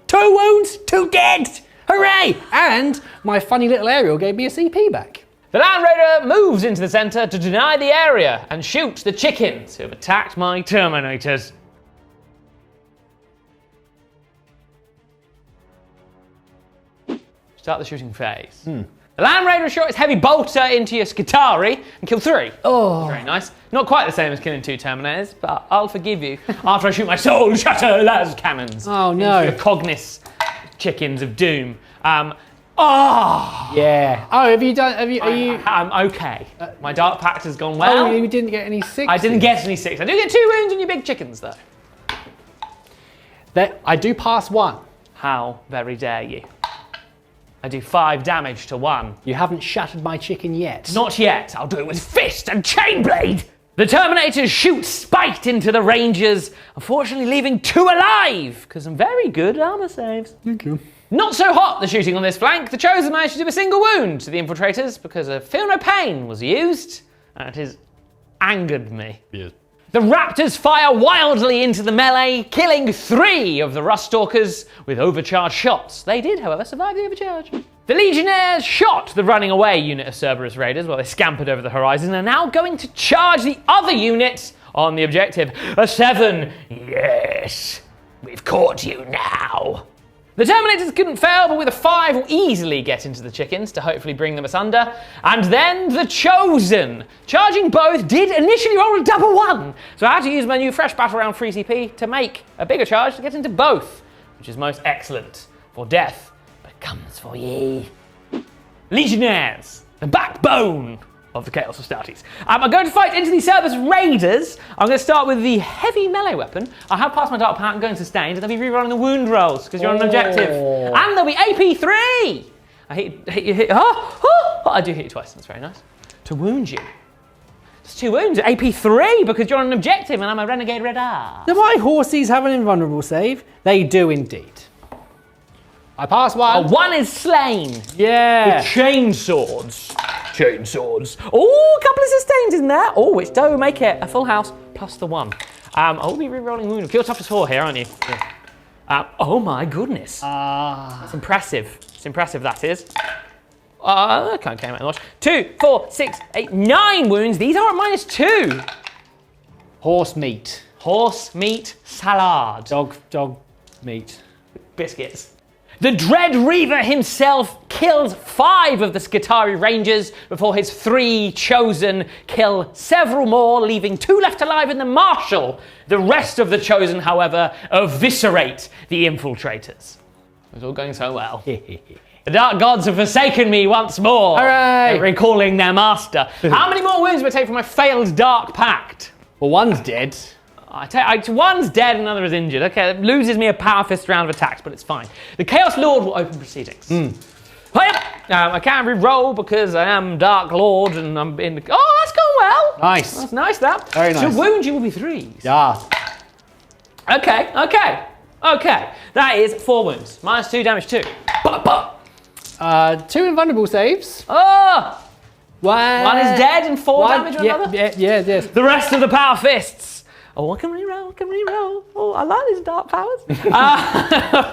2 wounds, 2 dead. Hooray! And my funny little aerial gave me a CP back. The Land Raider moves into the center to deny the area and shoot the chickens who have attacked my Terminators. Start the shooting phase. The Land Raider shot his heavy bolter into your Skitarii and killed 3. Oh. Very nice. Not quite the same as killing 2 Terminators, but I'll forgive you after I shoot my Soul Shatter las cannons. Oh no. Into the Cognis chickens of doom. Yeah. Oh, have you done? Are you? I'm okay. My Dark Pact has gone well. Oh, you didn't get any 6. I didn't get any 6. I do get 2 wounds on your big chickens, though. I do pass 1. How very dare you? I do 5 damage to 1. You haven't shattered my chicken yet. Not yet. I'll do it with fist and chainblade. The Terminators shoot spite into the Rangers, unfortunately leaving 2 alive, because I'm very good at armor saves. Thank you. Not so hot, the shooting on this flank. The Chosen managed to do a single wound to the Infiltrators because a Feel No Pain was used, and it has angered me. Yes. The Raptors fire wildly into the melee, killing 3 of the Rust Stalkers with overcharged shots. They did, however, survive the overcharge. The Legionnaires shot the running away unit of Cerberus Raiders while they scampered over the horizon and are now going to charge the other unit on the objective. A 7. Yes, we've caught you now. The Terminators couldn't fail, but with a 5 will easily get into the chickens to hopefully bring them asunder. And then the Chosen, charging both, did initially roll a double 1. So I had to use my new fresh battle round free CP to make a bigger charge to get into both, which is most excellent. For death becomes for ye. Legionnaires, the backbone of the Chaos Astartes. I'm going to fight into the Cerberus Raiders. I'm going to start with the heavy melee weapon. I have passed my Dark Pact and going sustained, and they'll be rerolling the wound rolls because you're on an objective. And there'll be AP3. I hit. I do hit you twice. That's very nice. To wound you. It's 2 wounds at AP3 because you're on an objective and I'm a Renegade Raider. Do my horsies have an invulnerable save? They do indeed. I pass 1. 1 is slain. Yeah. With chain swords. Chain swords. Oh, a couple of sustains in there. Oh, which do make it a full house plus the 1. I'll be re-rolling wound. Kill toughness 4 here, aren't you? Yeah. Oh my goodness. That's impressive. It's impressive, that is. That kind of came out in the wash. 2, 4, 6, 8, 9 wounds. These are at -2. Horse meat. Horse meat salad. Dog meat. Biscuits. The Dread Reaver himself kills 5 of the Skitarii Rangers before his 3 Chosen kill several more, leaving 2 left alive in the Marshal. The rest of the Chosen, however, eviscerate the Infiltrators. It's all going so well. The Dark Gods have forsaken me once more, recalling their master. How many more wounds will I take from my failed Dark Pact? Well, one's dead. One's dead and another is injured. Okay, that loses me a Power Fist round of attacks, but it's fine. The Chaos Lord will open proceedings. I can't re-roll because I am Dark Lord and I'm in the... Oh, that's gone well. Nice. That's nice, that. Very nice. So wound you will be 3s. Yeah. Okay. That is 4 wounds. -2 damage 2. 2 invulnerable saves. Oh! One is dead and 4 damage on another? Yeah, yes. The rest of the Power Fists. Oh, I can reroll. Oh, I like these dark powers.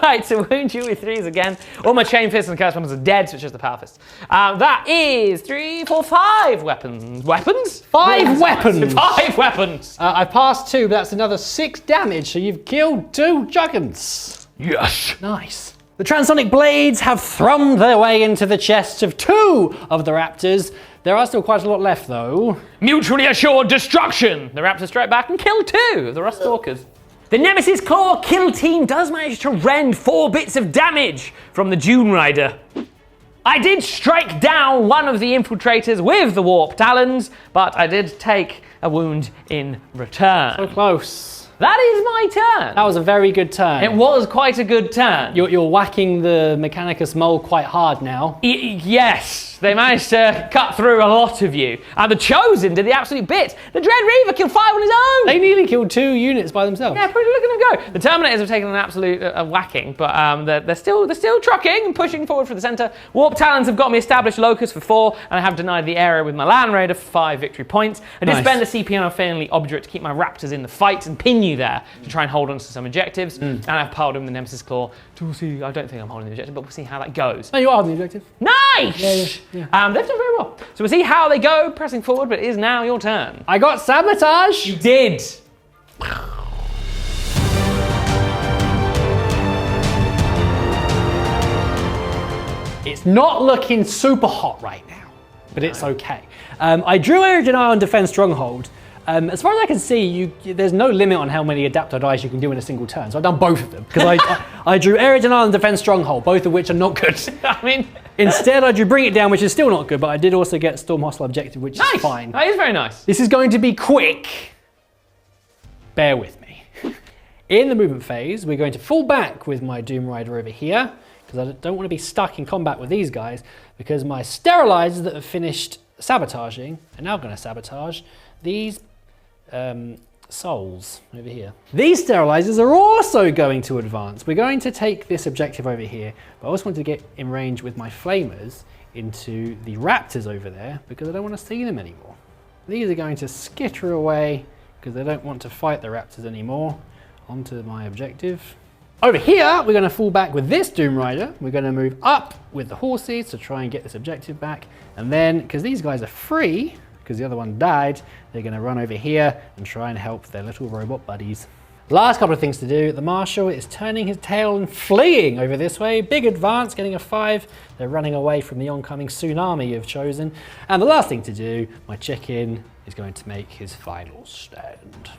Right, so wound you with 3s again. All my Chain Fists and Curse Weapons are dead, so it's just the Power Fists. That is 3, 4, 5 weapons. Weapons? 5 weapons. 5 weapons. I've passed 2, but that's another 6 damage, so you've killed 2 Juggins. Yes. Nice. The transonic blades have thrummed their way into the chests of 2 of the Raptors. There are still quite a lot left, though. Mutually assured destruction. The Raptors strike back and kill 2 of the Rust Stalkers. The Nemesis Claw kill team does manage to rend 4 bits of damage from the Dune Rider. I did strike down one of the Infiltrators with the Warp Talons, but I did take a wound in return. So close. That is my turn. That was a very good turn. It was quite a good turn. You're whacking the Mechanicus mold quite hard now. Yes, they managed to cut through a lot of you. And the Chosen did the absolute bit. The Dread Reaver killed 5 on his own. They nearly killed 2 units by themselves. Yeah, pretty look at them go. The Terminators have taken an absolute whacking, but they're still trucking and pushing forward for the centre. Warp Talons have got me established locus for 4, and I have denied the area with my Land Raider for 5 victory points. I did spend a CP on a fairly obdurate to keep my Raptors in the fight and pin you there to try and hold on to some objectives. And I've piled in the Nemesis Claw to see. I don't think I'm holding the objective, but we'll see how that goes. No, you are holding the objective. Nice! Yeah. They've done very well. So we'll see how they go, pressing forward, but it is now your turn. I got sabotage! You did! It's not looking super hot right now, but it's okay. I drew Area Denial and Defend Stronghold. As far as I can see, there's no limit on how many Adapter dice you can do in a single turn, so I've done both of them. Because I drew Area Denial and Defend Stronghold, both of which are not good. I mean... Instead, I drew Bring It Down, which is still not good, but I did also get Storm Hostile Objective, which is fine. That is very nice. This is going to be quick. Bear with me. In the movement phase, we're going to fall back with my Doom Rider over here, because I don't want to be stuck in combat with these guys, because my Sterilizers that have finished sabotaging are now going to sabotage these souls over here. These Sterilizers are also going to advance. We're going to take this objective over here, but I also want to get in range with my Flamers into the Raptors over there, because I don't want to see them anymore. These are going to skitter away, because they don't want to fight the Raptors anymore, onto my objective. Over here, we're going to fall back with this Doom Rider. We're going to move up with the horses to try and get this objective back. And then, because these guys are free, because the other one died, they're going to run over here and try and help their little robot buddies. Last couple of things to do. The Marshal is turning his tail and fleeing over this way. Big advance, getting a 5. They're running away from the oncoming tsunami of Chosen. And the last thing to do, my chicken is going to make his final stand.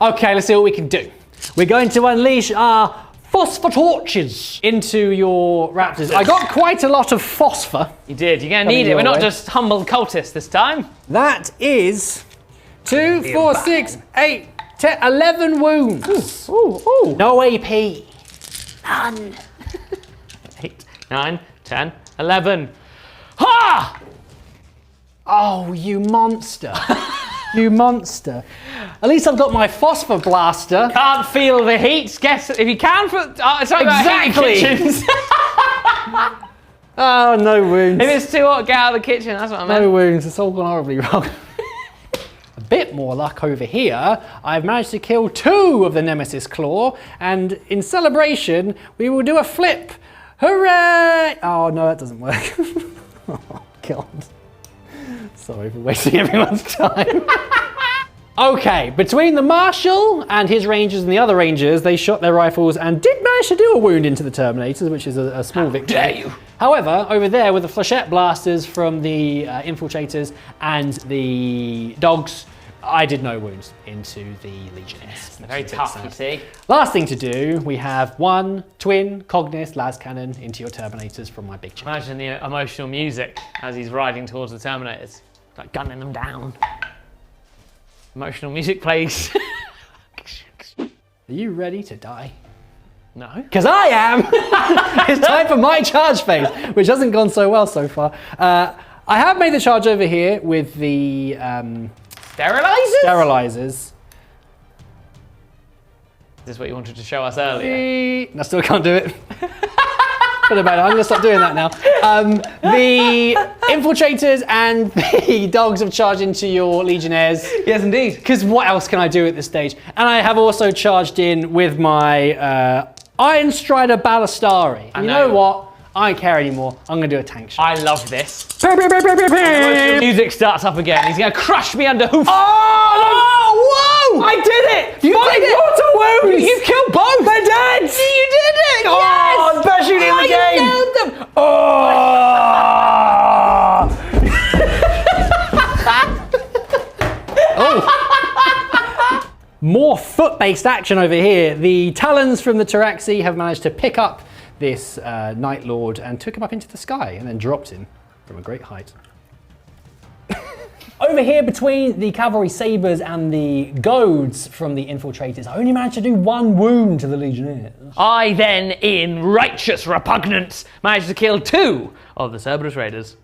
Okay, let's see what we can do. We're going to unleash our phosphor torches into your Raptors. I got quite a lot of phosphor. You did. You're going to need it. We're not just humble cultists this time. That is 2, 4, 6, 8, 10, 11 wounds. Ooh. No AP. None. 8, 9, 10, 11. Ha! Oh, you monster. You monster. At least I've got my phosphor blaster. Can't feel the heat. Guess if you can. Exactly. Oh, no wounds. If it's too hot, get out of the kitchen. That's what I meant. No wounds. It's all gone horribly wrong. A bit more luck over here. I've managed to kill 2 of the Nemesis Claw, and in celebration, we will do a flip. Hooray! Oh, no, that doesn't work. Oh, God. Sorry for wasting everyone's time. Okay, between the Marshal and his Rangers and the other Rangers, they shot their rifles and did manage to do a wound into the Terminators, which is a small victory. Dare you? However, over there with the flechette blasters from the infiltrators and the dogs, I did no wounds into the Legionnaires. They're very tough, you see. Last thing to do, we have one twin Cognus las cannon into your Terminators from my big chicken. Imagine the emotional music as he's riding towards the Terminators, like gunning them down. Emotional music plays. Are you ready to die? No. Because I am! It's time for my charge phase, which hasn't gone so well so far. I have made the charge over here with the sterilizers. Is this what you wanted to show us earlier? I still can't do it. I'm going to stop doing that now. The infiltrators and the dogs have charged into your Legionnaires. Yes, indeed. Because what else can I do at this stage? And I have also charged in with my Iron Strider Ballistari. You know what? I don't care anymore. I'm going to do a tank shot. I love this. The music starts up again. He's going to crush me under hoof. Oh, whoa! I did it! You did it! Water wounds! You've killed both! They're dead! You did it! Oh, Yes! best shooting in the game! You nailed them! Oh! More foot-based action over here. The Talons from the Taraxi have managed to pick up this Night Lord and took him up into the sky and then dropped him from a great height. Over here between the Cavalry Sabres and the Goads from the Infiltrators, I only managed to do one wound to the Legionnaires. I then, in righteous repugnance, managed to kill 2 of the Cerberus Raiders.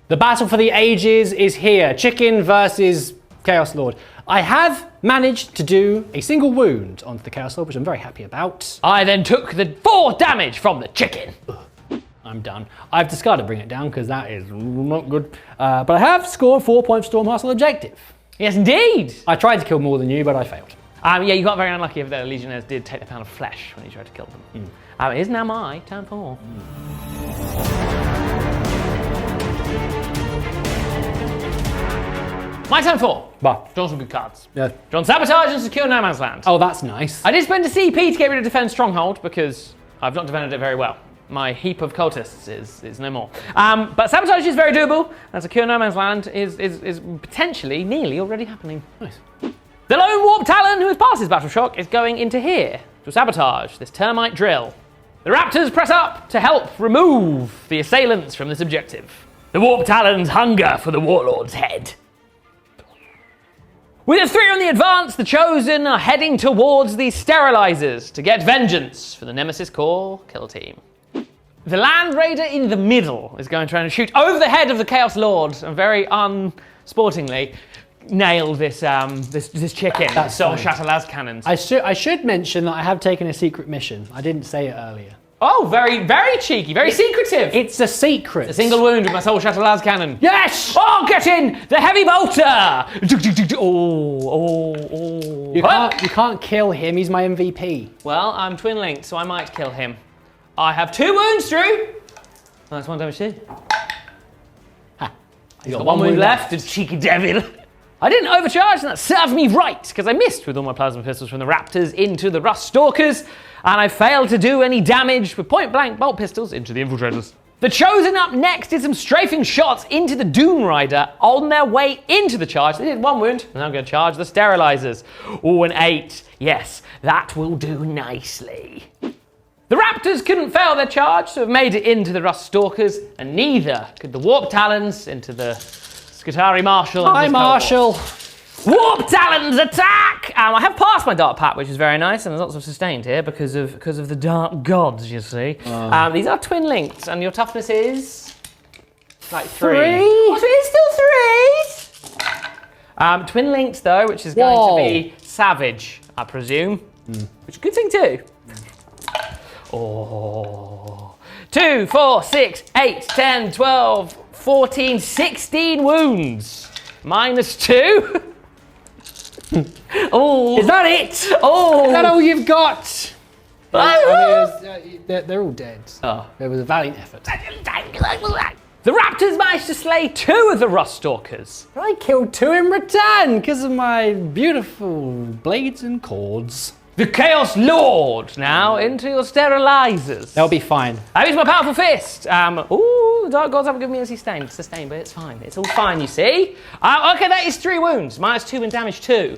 The battle for the ages is here. Chicken versus Chaos Lord. I have managed to do a single wound onto the Chaos Lord, which I'm very happy about. I then took the 4 damage from the chicken. I'm done. I've discarded Bring It Down because that is not good. But I have scored 4 points Storm Hustle objective. Yes, indeed. I tried to kill more than you, but I failed. Yeah, you got very unlucky if the Legionnaires did take the pound of flesh when you tried to kill them. It is now my turn 4. My turn 4. Bah. Draw some good cards. Yeah. Drawn Sabotage and Secure No Man's Land. Oh, that's nice. I did spend a CP to get rid of Defend Stronghold because I've not defended it very well. My heap of cultists is no more. But Sabotage is very doable, and Secure No Man's Land is potentially nearly already happening. Nice. The Lone Warp Talon, who has passed his Battle Shock, is going into here to sabotage this termite drill. The Raptors press up to help remove the assailants from this objective. The Warp Talons hunger for the Warlord's head. With a 3 on the advance, the Chosen are heading towards the Sterilizers to get vengeance for the Nemesis Claw kill team. The Land Raider in the middle is going to try and shoot over the head of the Chaos Lord and very unsportingly nail this this chicken. That's Soul fine. Shatter las cannons. I should mention that I have taken a secret mission. I didn't say it earlier. Oh, very, very cheeky, very secretive. It's a secret. A single wound with my Soul Shatter las cannon. Yes! Oh, get in! The heavy bolter! You can't kill him. He's my MVP. Well, I'm twin linked, so I might kill him. I have 2 wounds, Drew. That's 1 damage too. He's got 1 wound left. It's cheeky devil. I didn't overcharge, and that served me right, because I missed with all my plasma pistols from the Raptors into the Rust Stalkers, and I failed to do any damage with point-blank bolt pistols into the Infiltrators. The Chosen up next did some strafing shots into the Doom Rider on their way into the charge. They did 1 wound, and I'm going to charge the Sterilizers. Oh, an 8. Yes, that will do nicely. The Raptors couldn't fail their charge, so have made it into the Rust Stalkers, and neither could the Warp Talons into the Skitarii Marshal. Hi, Marshal. Warp Talons attack! I have passed my Dark Pact, which is very nice, and there's lots of sustained here because of the Dark Gods, you see. These are twin linked, and your toughness is like 3. Oh, so it is still 3. Twin linked though, which is going to be savage, I presume, which is a good thing too. Oh. 2, 4, 6, 8, 10, 12, 14, 16 wounds. -2. Oh. Is that it? Oh. Is that all you've got? They're all dead. Oh. It was a valiant effort. The Raptors managed to slay 2 of the Rust Stalkers. I killed 2 in return because of my beautiful blades and cords. The Chaos Lord now into your sterilizers. They'll be fine. I use my powerful fist. Ooh, the Dark Gods haven't given me any sustain, but it's fine. It's all fine, you see. Okay, that is 3 wounds. -2 in damage 2.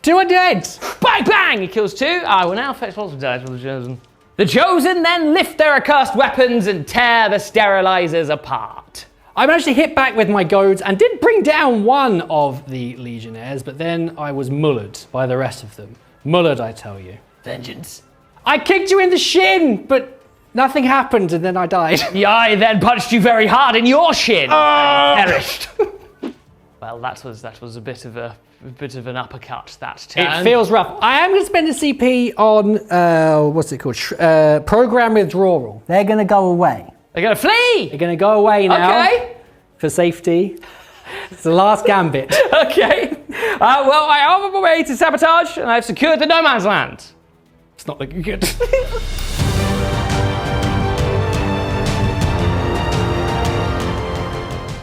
2 are dead. Bang, bang! He kills 2. I will now fetch lots of dice for the Chosen. The Chosen then lift their accursed weapons and tear the sterilizers apart. I managed to hit back with my goads and did bring down 1 of the Legionnaires, but then I was mullered by the rest of them. Mullered, I tell you. Vengeance. I kicked you in the shin, but nothing happened and then I died. Yeah, I then punched you very hard in your shin. And perished. Well, that was a bit of an uppercut that turn. It feels rough. I am going to spend a CP on, what's it called? Program withdrawal. They're going to go away. They're going to flee! They're going to go away now. Okay. For safety. It's the last gambit. Okay. Well, I am on my way to sabotage and I've secured the no man's land. It's not looking good.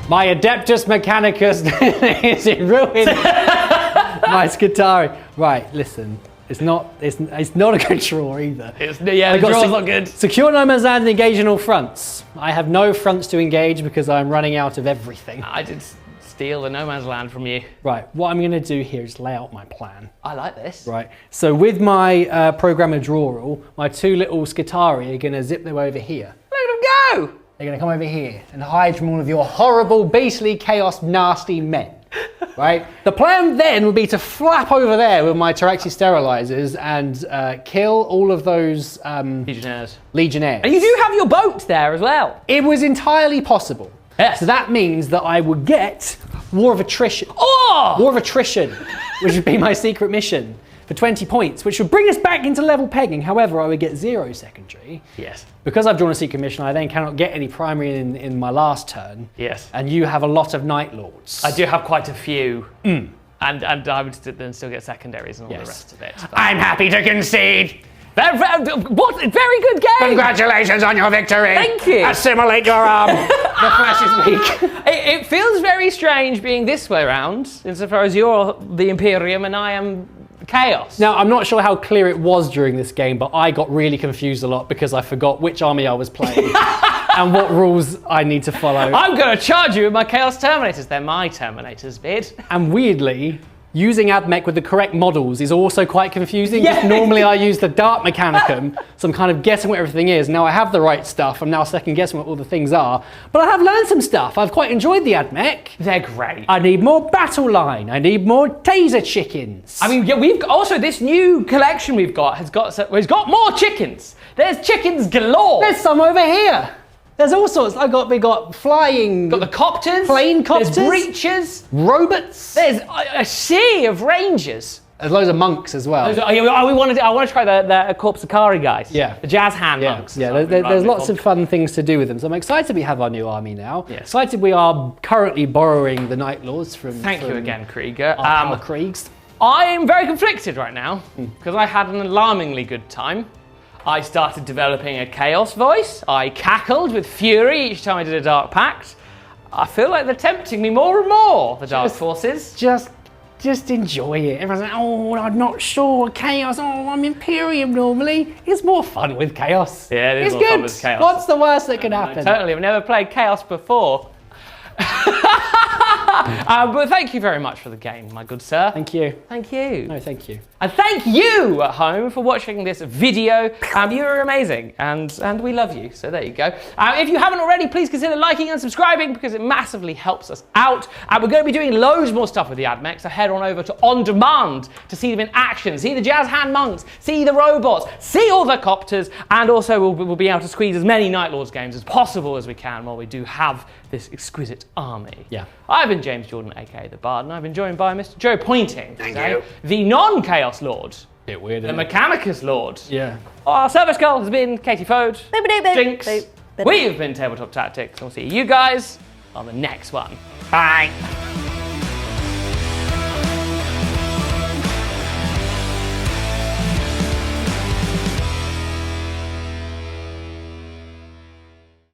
My Adeptus Mechanicus is in ruin. My Skitarii. Right, listen. It's not a good draw either. The draw's not good. Secure no man's land and engage in all fronts. I have no fronts to engage because I'm running out of everything. I did steal the no man's land from you. Right, what I'm going to do here is lay out my plan. I like this. Right, so with my program withdrawal, my 2 little Skitarii are going to zip their way over here. Look at them go! They're going to come over here and hide from all of your horrible, beastly, chaos, nasty men. Right? The plan then would be to flap over there with my Terminator sterilizers and kill all of those Legionnaires. Legionnaires. And you do have your boat there as well. It was entirely possible. Yes. So that means that I would get War of Attrition. Oh! War of Attrition, which would be my secret mission for 20 points, which would bring us back into level pegging. However, I would get 0 secondary. Yes. Because I've drawn a secret mission, I then cannot get any primary in my last turn. Yes. And you have a lot of Night Lords. I do have quite a few. And I would then still get secondaries and all the rest of it. I'm happy to concede. What? Very good game! Congratulations on your victory. Thank you. Assimilate your arm. The flesh is weak. It feels very strange being this way around, insofar as you're the Imperium and I am Chaos. Now, I'm not sure how clear it was during this game, but I got really confused a lot because I forgot which army I was playing and what rules I need to follow. I'm going to charge you with my Chaos Terminators. They're my Terminators, bid. And weirdly, using AdMech with the correct models is also quite confusing. Yes. Normally I use the Dark Mechanicum, so I'm kind of guessing what everything is. Now I have the right stuff, I'm now second guessing what all the things are. But I have learned some stuff. I've quite enjoyed the AdMech. They're great. I need more BATTLELINE. I need more Taser chickens. I mean, yeah, we've also this new collection we've got has got more chickens. There's chickens galore. There's some over here. There's all sorts. We got flying. Got the copters. Plane copters. There's breaches. Robots. There's a sea of rangers. There's loads of monks as well. I want to try the Skitarii guys. Yeah. The jazz hand monks. Yeah, there's lots of fun things to do with them. So I'm excited we have our new army now. Yes. Excited we are currently borrowing the Night Lords from. Thank you again, Krieger. Our Kriegs. I'm very conflicted right now because I had an alarmingly good time. I started developing a chaos voice. I cackled with fury each time I did a dark pact. I feel like they're tempting me more and more, the dark forces. Just enjoy it. Everyone's like, oh, I'm not sure. Chaos. Oh, I'm Imperium normally. It's more fun with chaos. Yeah, it is it's more good. fun with chaos. What's the worst that can happen? Totally. I've never played chaos before. But thank you very much for the game, my good sir. Thank you. Thank you. No, thank you. And thank you at home for watching this video. You're amazing, and we love you. So there you go. If you haven't already, please consider liking and subscribing because it massively helps us out. We're going to be doing loads more stuff with the AdMech, so head on over to On Demand to see them in action, see the jazz hand monks, see the robots, see all the copters, and also we'll be able to squeeze as many Night Lords games as possible as we can while we do have this exquisite army. Yeah. I've been James Jordan, aka The Bard, and I've been joined by Mr. Joe Pointing. Thank you. The non-Chaos Lord. Bit weird, The Mechanicus Lord. Yeah. Our service girl has been Katie Fode. Jinx. We've been Tabletop Tactics. We'll see you guys on the next one. Bye.